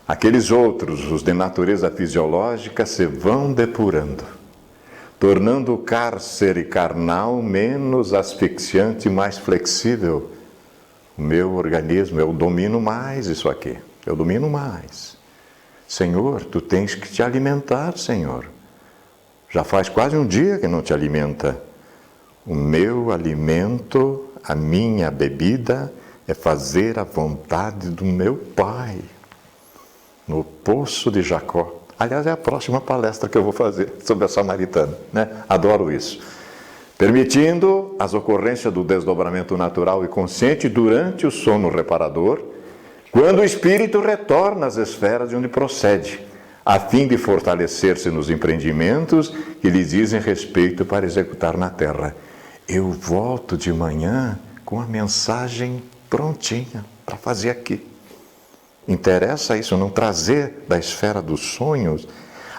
aqueles outros, os de natureza fisiológica, se vão depurando, tornando o cárcere carnal menos asfixiante e mais flexível. O meu organismo, eu domino mais isso aqui, eu domino mais. Senhor, tu tens que te alimentar, Senhor. Já faz quase um dia que não te alimenta. O meu alimento, a minha bebida, é fazer a vontade do meu Pai. No poço de Jacó. Aliás, é a próxima palestra que eu vou fazer sobre a samaritana, né? Adoro isso. Permitindo as ocorrências do desdobramento natural e consciente durante o sono reparador, quando o espírito retorna às esferas de onde procede, a fim de fortalecer-se nos empreendimentos que lhe dizem respeito para executar na terra. Eu volto de manhã com a mensagem prontinha para fazer aqui. Interessa isso, não trazer da esfera dos sonhos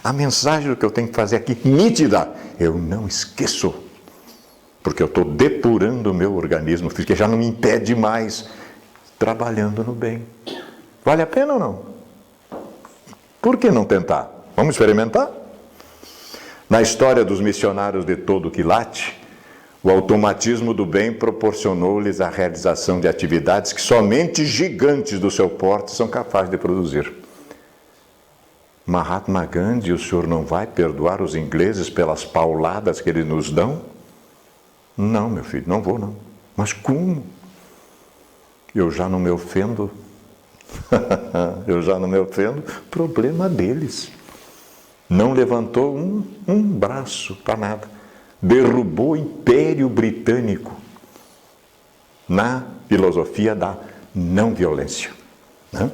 a mensagem do que eu tenho que fazer aqui, nítida. Eu não esqueço, porque eu estou depurando o meu organismo, porque já não me impede mais, trabalhando no bem. Vale a pena ou não? Por que não tentar? Vamos experimentar? Na história dos missionários de todo o quilate, o automatismo do bem proporcionou-lhes a realização de atividades que somente gigantes do seu porte são capazes de produzir. Mahatma Gandhi, o senhor não vai perdoar os ingleses pelas pauladas que eles nos dão? Não, meu filho, não vou não. Mas como? Eu já não me ofendo. Eu já não me ofendo. Problema deles. Não levantou um braço para nada. Derrubou o Império Britânico na filosofia da não violência. Né?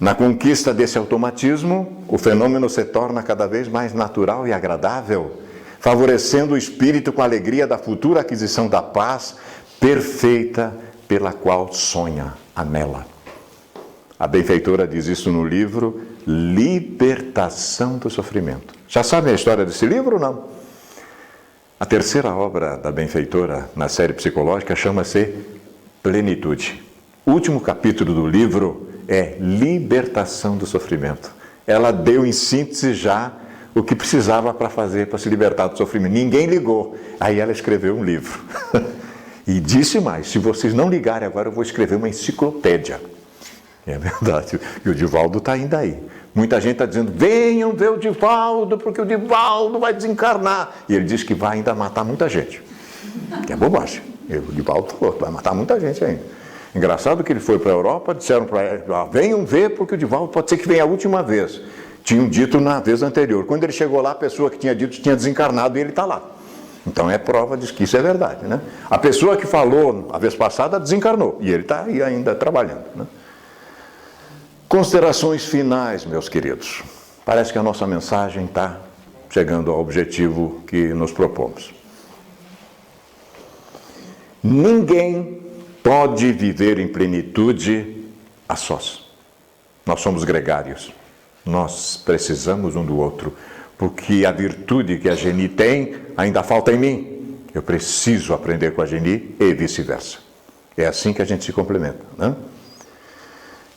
Na conquista desse automatismo, o fenômeno se torna cada vez mais natural e agradável, favorecendo o espírito com a alegria da futura aquisição da paz perfeita pela qual sonha, anela. A benfeitora diz isso no livro Libertação do Sofrimento. Já sabem a história desse livro ou não? A terceira obra da benfeitora na série psicológica chama-se Plenitude. O último capítulo do livro é Libertação do Sofrimento. Ela deu em síntese já o que precisava para fazer para se libertar do sofrimento. Ninguém ligou. Aí ela escreveu um livro. E disse mais, se vocês não ligarem agora, eu vou escrever uma enciclopédia. É verdade. E o Divaldo está ainda aí. Muita gente está dizendo, venham ver o Divaldo, porque o Divaldo vai desencarnar. E ele diz que vai ainda matar muita gente. Que é bobagem. O Divaldo falou, vai matar muita gente ainda. Engraçado que ele foi para a Europa, disseram para ele, venham ver, porque o Divaldo pode ser que venha a última vez. Tinham dito na vez anterior. Quando ele chegou lá, a pessoa que tinha dito tinha desencarnado e ele está lá. Então é prova de que isso é verdade. Né? A pessoa que falou a vez passada desencarnou. E ele está aí ainda trabalhando. Né? Considerações finais, meus queridos. Parece que a nossa mensagem está chegando ao objetivo que nos propomos. Ninguém pode viver em plenitude a sós. Nós somos gregários. Nós precisamos um do outro. Porque a virtude que a Geni tem ainda falta em mim. Eu preciso aprender com a Geni e vice-versa. É assim que a gente se complementa, né?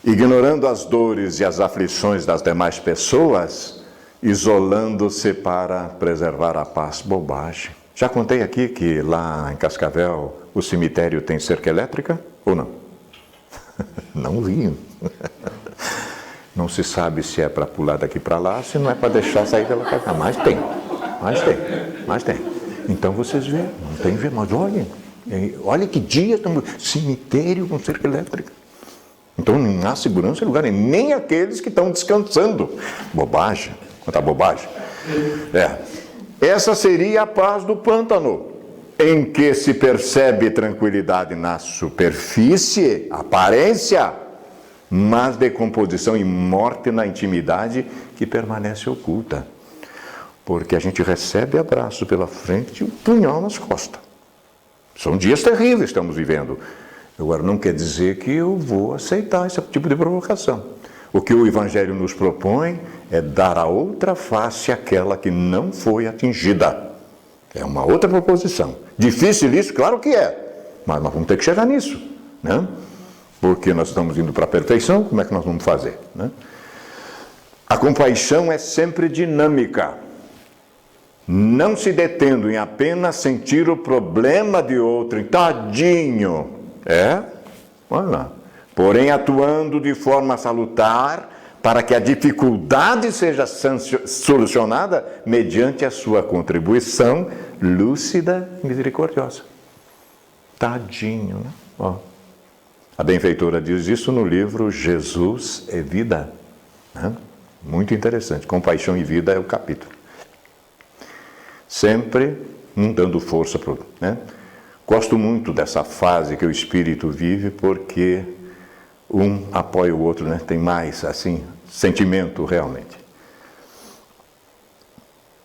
Ignorando as dores e as aflições das demais pessoas, isolando-se para preservar a paz. Bobagem. Já contei aqui que lá em Cascavel o cemitério tem cerca elétrica ou não? Não vi. Não se sabe se é para pular daqui para lá, se não é para deixar sair pela casa. Mas tem. Então vocês veem, não tem ver, mas olha que dia estamos. Cemitério com cerca elétrica. Então não há segurança em lugar nenhum, nem aqueles que estão descansando. Bobagem, quanta bobagem. Essa seria a paz do pântano, em que se percebe tranquilidade na superfície, aparência, mas decomposição e morte na intimidade que permanece oculta. Porque a gente recebe abraço pela frente e um punhal nas costas. São dias terríveis que estamos vivendo. Agora, não quer dizer que eu vou aceitar esse tipo de provocação. O que o Evangelho nos propõe é dar a outra face àquela que não foi atingida. É uma outra proposição. Difícil isso? Claro que é. Mas nós vamos ter que chegar nisso, né? Porque nós estamos indo para a perfeição, como é que nós vamos fazer, né? A compaixão é sempre dinâmica. Não se detendo em apenas sentir o problema de outro. Tadinho! Olha lá. Porém, atuando de forma salutar para que a dificuldade seja solucionada mediante a sua contribuição lúcida e misericordiosa. Tadinho, né? Ó. A benfeitora diz isso no livro Jesus é Vida. Né? Muito interessante. Compaixão e Vida é o capítulo. Sempre dando força para o... Né? Gosto muito dessa fase que o espírito vive, porque um apoia o outro, né? Tem mais, assim, sentimento realmente.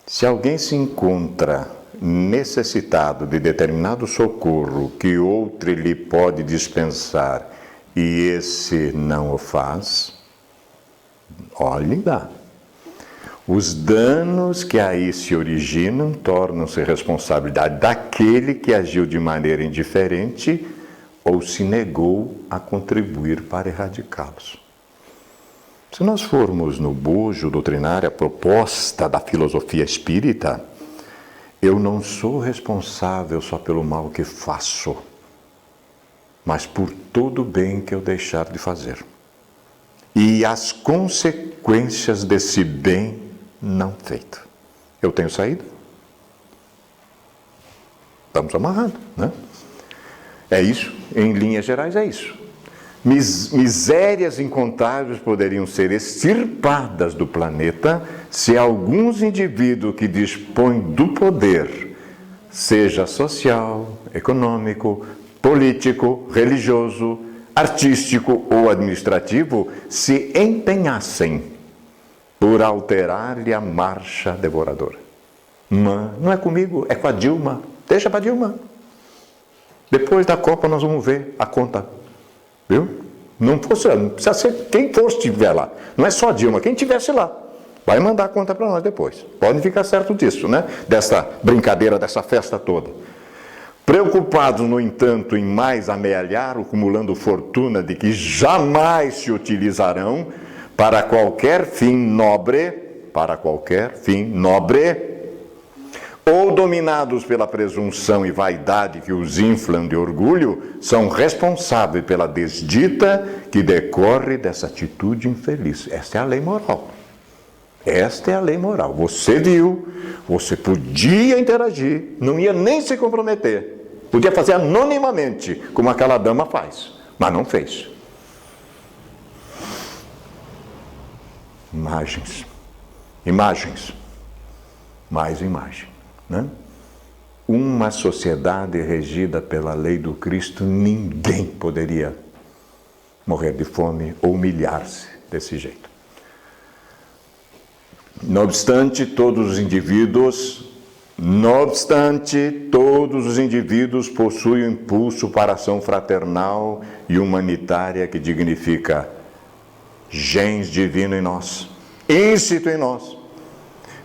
Se alguém se encontra necessitado de determinado socorro que outro lhe pode dispensar e esse não o faz, olhe lá. Os danos que aí se originam tornam-se responsabilidade daquele que agiu de maneira indiferente ou se negou a contribuir para erradicá-los. Se nós formos no bojo doutrinário, a proposta da filosofia espírita, eu não sou responsável só pelo mal que faço, mas por todo o bem que eu deixar de fazer. E as consequências desse bem não feito. Eu tenho saída? Estamos amarrados, né? É isso, em linhas gerais é isso. Misérias incontáveis poderiam ser extirpadas do planeta se alguns indivíduos que dispõem do poder, seja social, econômico, político, religioso, artístico ou administrativo, se empenhassem por alterar-lhe a marcha devoradora. Não é comigo, é com a Dilma. Deixa para a Dilma. Depois da Copa nós vamos ver a conta. Viu? Não precisa ser quem for estiver lá. Não é só a Dilma, quem estivesse lá. Vai mandar a conta para nós depois. Podem ficar certo disso, né? Dessa brincadeira, dessa festa toda. Preocupados, no entanto, em mais amealhar, acumulando fortuna de que jamais se utilizarão para qualquer fim nobre, ou dominados pela presunção e vaidade que os inflam de orgulho, são responsáveis pela desdita que decorre dessa atitude infeliz. Esta é a lei moral. Esta é a lei moral. Você viu, você podia interagir, não ia nem se comprometer. Podia fazer anonimamente, como aquela dama faz, mas não fez. Imagens, mais imagem. Né? Uma sociedade regida pela lei do Cristo, ninguém poderia morrer de fome ou humilhar-se desse jeito. Não obstante, todos os indivíduos possuem o impulso para a ação fraternal e humanitária que dignifica gens divino em nós, íncito em nós.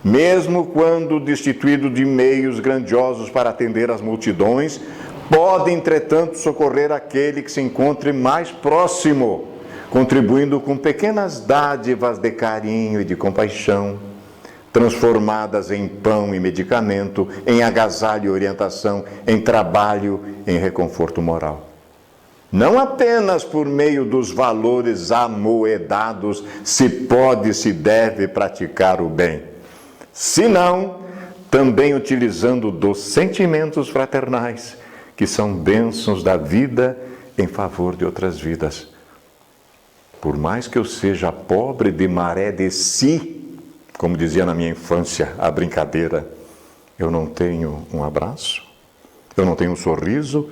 Mesmo quando destituído de meios grandiosos para atender as multidões, pode, entretanto, socorrer aquele que se encontre mais próximo, contribuindo com pequenas dádivas de carinho e de compaixão, transformadas em pão e medicamento, em agasalho e orientação, em trabalho, em reconforto moral. Não apenas por meio dos valores amoedados se pode e se deve praticar o bem, senão também utilizando dos sentimentos fraternais, que são bênçãos da vida em favor de outras vidas. Por mais que eu seja pobre de maré de si, como dizia na minha infância a brincadeira, eu não tenho um abraço, eu não tenho um sorriso,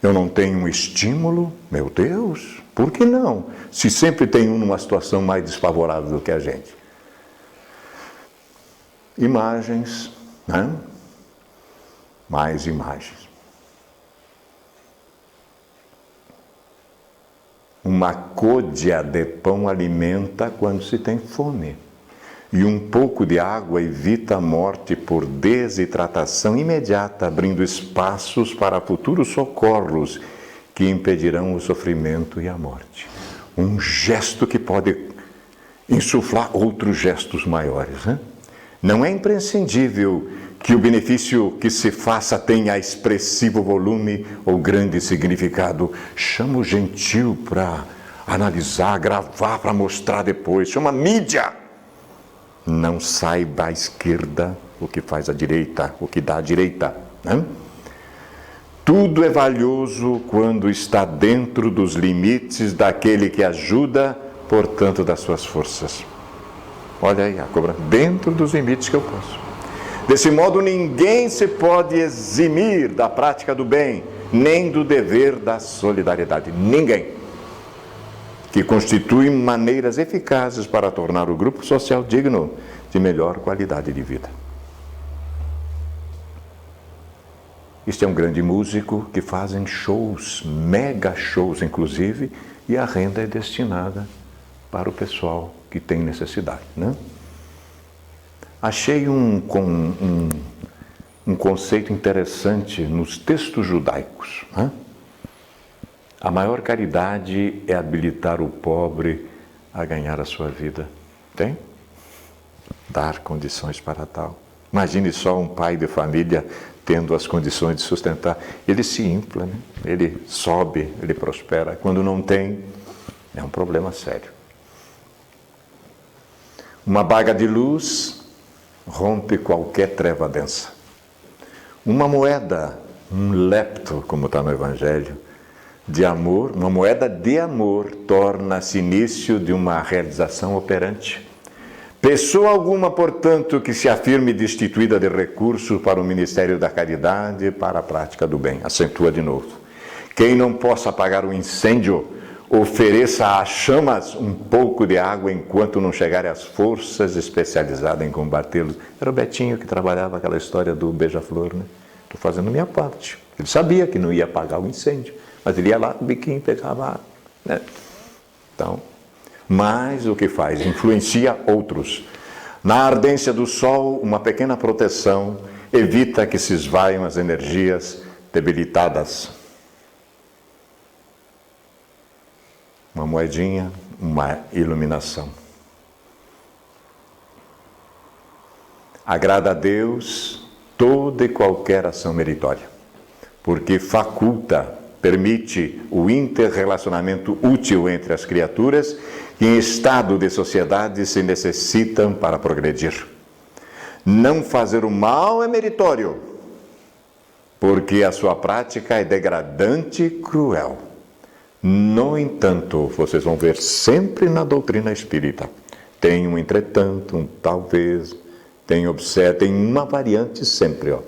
eu não tenho um estímulo. Meu Deus, por que não? Se sempre tem um numa situação mais desfavorável do que a gente. Imagens, né? Mais imagens. Uma côdea de pão alimenta quando se tem fome, e um pouco de água evita a morte por desidratação imediata, abrindo espaços para futuros socorros que impedirão o sofrimento e a morte. Um gesto que pode insuflar outros gestos maiores, né? Não é imprescindível que o benefício que se faça tenha expressivo volume ou grande significado. Chama o gentil para analisar, gravar, para mostrar depois. Chama mídia. Não saiba à esquerda o que faz a direita, o que dá à direita. Né? Tudo é valioso quando está dentro dos limites daquele que ajuda, portanto, das suas forças. Olha aí a cobrança, dentro dos limites que eu posso. Desse modo, ninguém se pode eximir da prática do bem, nem do dever da solidariedade. Ninguém. Que constituem maneiras eficazes para tornar o grupo social digno de melhor qualidade de vida. Este é um grande músico que fazem shows, mega shows inclusive, e a renda é destinada para o pessoal que tem necessidade, né? Achei um conceito interessante nos textos judaicos, né? A maior caridade é habilitar o pobre a ganhar a sua vida. Tem? Dar condições para tal. Imagine só um pai de família tendo as condições de sustentar. Ele se infla, né? Ele sobe, ele prospera. Quando não tem, é um problema sério. Uma baga de luz rompe qualquer treva densa. Uma moeda, um lepto, como está no Evangelho, de amor, uma moeda de amor, torna-se início de uma realização operante. Pessoa alguma, portanto, que se afirme destituída de recursos para o ministério da caridade e para a prática do bem. Acentua de novo. Quem não possa apagar o incêndio, ofereça às chamas um pouco de água enquanto não chegarem as forças especializadas em combatê-los. Era o Betinho que trabalhava aquela história do beija-flor, né? Estou fazendo minha parte. Ele sabia que não ia apagar o incêndio, mas ele ia lá com o biquinho, pegava água, né? Então, mas o que faz? Influencia outros. Na ardência do sol, uma pequena proteção evita que se esvaiam as energias debilitadas. Uma moedinha, uma iluminação. Agrada a Deus toda e qualquer ação meritória, porque faculta, permite o interrelacionamento útil entre as criaturas que em estado de sociedade se necessitam para progredir. Não fazer o mal é meritório, porque a sua prática é degradante e cruel. No entanto, vocês vão ver sempre na doutrina espírita, tem um entretanto, um talvez, tem uma variante sempre, ó.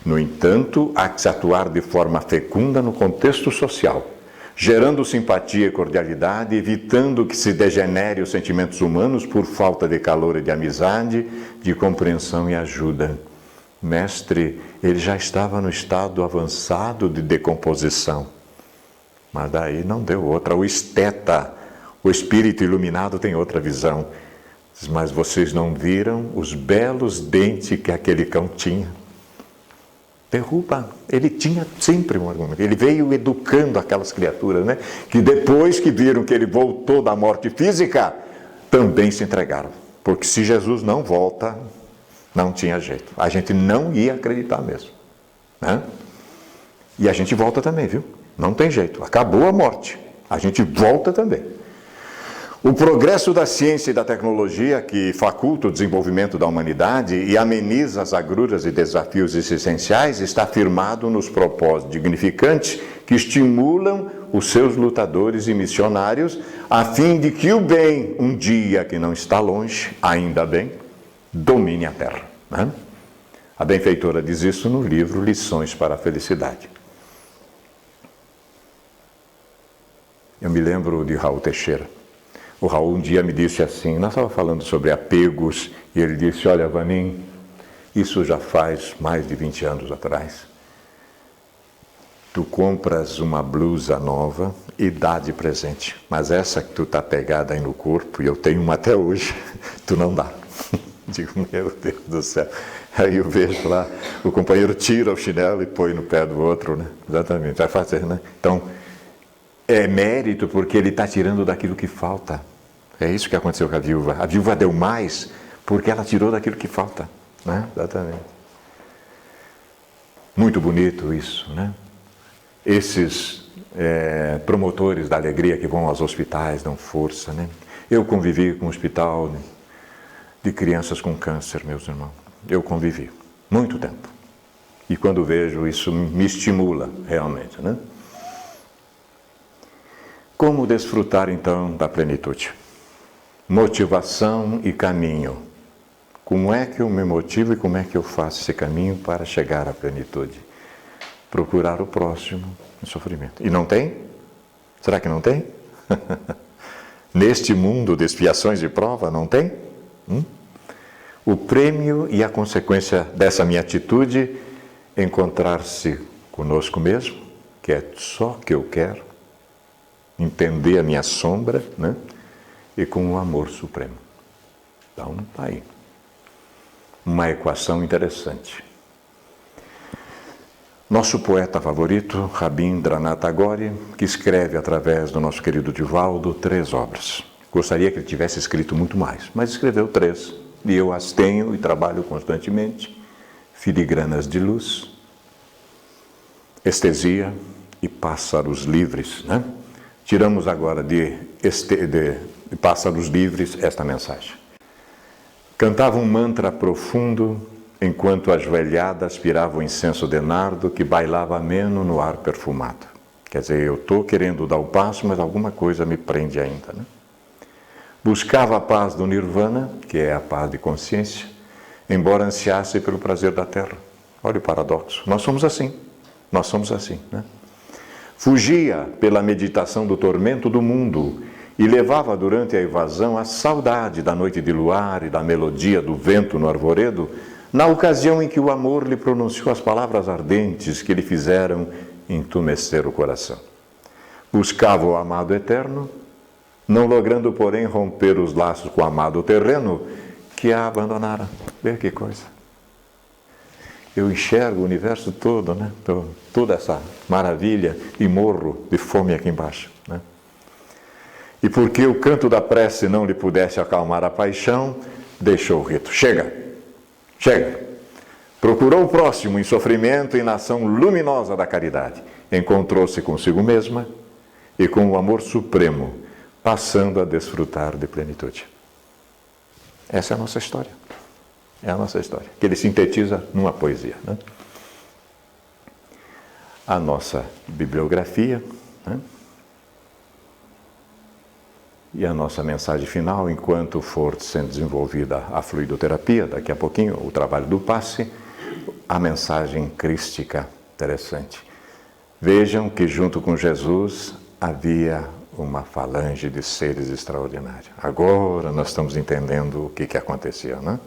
No entanto, há que se atuar de forma fecunda no contexto social, gerando simpatia e cordialidade, evitando que se degenere os sentimentos humanos por falta de calor e de amizade, de compreensão e ajuda. Mestre, ele já estava no estado avançado de decomposição, mas daí não deu outra. O esteta, o espírito iluminado, tem outra visão. Mas vocês não viram os belos dentes que aquele cão tinha? Derruba. Ele tinha sempre um argumento. Ele veio educando aquelas criaturas, né? Que depois que viram que ele voltou da morte física, também se entregaram. Porque se Jesus não volta, não tinha jeito. A gente não ia acreditar mesmo, né? E a gente volta também, viu? Não tem jeito. Acabou a morte. A gente volta também. O progresso da ciência e da tecnologia, que faculta o desenvolvimento da humanidade e ameniza as agruras e desafios existenciais, está firmado nos propósitos dignificantes que estimulam os seus lutadores e missionários, a fim de que o bem, um dia que não está longe, ainda bem, domine a Terra, né? A benfeitora diz isso no livro Lições para a Felicidade. Eu me lembro de Raul Teixeira. O Raul um dia me disse assim, nós estávamos falando sobre apegos, e ele disse, olha, Vanim, isso já faz mais de 20 anos atrás. Tu compras uma blusa nova e dá de presente, mas essa que tu está pegada aí no corpo, e eu tenho uma até hoje, tu não dá. Digo, meu Deus do céu. Aí eu vejo lá, o companheiro tira o chinelo e põe no pé do outro, né? Exatamente, vai fazer, né? Então, é mérito porque ele está tirando daquilo que falta. É isso que aconteceu com a viúva. A viúva deu mais porque ela tirou daquilo que falta, né? Exatamente. Muito bonito isso, né? Esses promotores da alegria que vão aos hospitais, dão força, né? Eu convivi com um hospital de crianças com câncer, meus irmãos. Eu convivi muito tempo. E quando vejo isso, me estimula realmente, né? Como desfrutar, então, da plenitude? Motivação e caminho. Como é que eu me motivo e como é que eu faço esse caminho para chegar à plenitude? Procurar o próximo em sofrimento. E não tem? Será que não tem? Neste mundo de expiações e prova, não tem? O prêmio e a consequência dessa minha atitude encontrar-se conosco mesmo, que é só que eu quero, entender a minha sombra, né? E com o amor supremo. Então, está aí. Uma equação interessante. Nosso poeta favorito, Rabindranath Tagore, que escreve através do nosso querido Divaldo 3 obras. Gostaria que ele tivesse escrito muito mais, mas escreveu 3. E eu as tenho e trabalho constantemente. Filigranas de Luz, Estesia e Pássaros Livres, né? Tiramos agora de Pássaros Livres esta mensagem. Cantava um mantra profundo enquanto ajoelhada aspirava o incenso de nardo que bailava ameno no ar perfumado. Quer dizer, eu estou querendo dar o passo, mas alguma coisa me prende ainda, né? Buscava a paz do nirvana, que é a paz de consciência, embora ansiasse pelo prazer da terra. Olha o paradoxo. Nós somos assim, né? Fugia pela meditação do tormento do mundo e levava durante a evasão a saudade da noite de luar e da melodia do vento no arvoredo, na ocasião em que o amor lhe pronunciou as palavras ardentes que lhe fizeram entumecer o coração. Buscava o amado eterno, não logrando, porém, romper os laços com o amado terreno, que a abandonara. Vê que coisa. Eu enxergo o universo todo, né? Toda essa maravilha e morro de fome aqui embaixo, né? E porque o canto da prece não lhe pudesse acalmar a paixão, deixou o rito. Chega! Procurou o próximo em sofrimento e na ação luminosa da caridade. Encontrou-se consigo mesma e com o amor supremo, passando a desfrutar de plenitude. Essa é a nossa história. É a nossa história, que ele sintetiza numa poesia, né? A nossa bibliografia, né? E a nossa mensagem final, enquanto for sendo desenvolvida a fluidoterapia, daqui a pouquinho, o trabalho do passe, a mensagem crística interessante. Vejam que junto com Jesus havia uma falange de seres extraordinários. Agora nós estamos entendendo o que acontecia, né?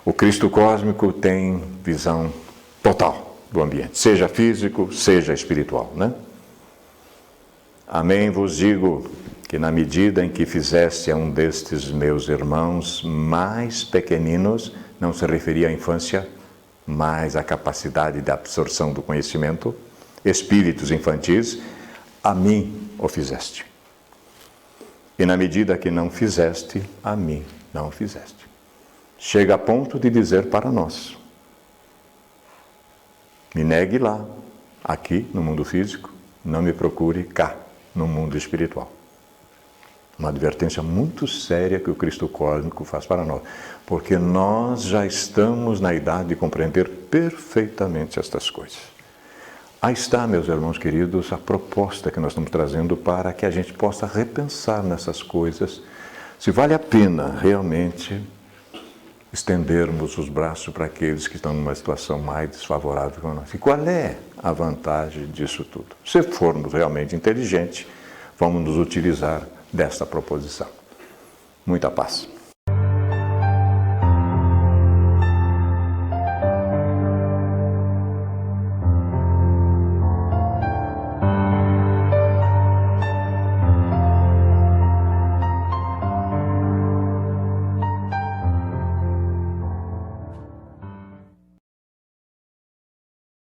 O Cristo cósmico tem visão total do ambiente, seja físico, seja espiritual, né? Amém vos digo que na medida em que fizeste a um destes meus irmãos mais pequeninos, não se referia à infância, mas à capacidade de absorção do conhecimento, espíritos infantis, a mim o fizeste. E na medida que não fizeste, a mim não fizeste. Chega a ponto de dizer para nós: me negue lá, aqui no mundo físico, não me procure cá, no mundo espiritual. Uma advertência muito séria que o Cristo cósmico faz para nós, porque nós já estamos na idade de compreender perfeitamente estas coisas. Aí está, meus irmãos queridos, a proposta que nós estamos trazendo para que a gente possa repensar nessas coisas, se vale a pena realmente estendermos os braços para aqueles que estão numa situação mais desfavorável que nós. E qual é a vantagem disso tudo? Se formos realmente inteligentes, vamos nos utilizar desta proposição. Muita paz.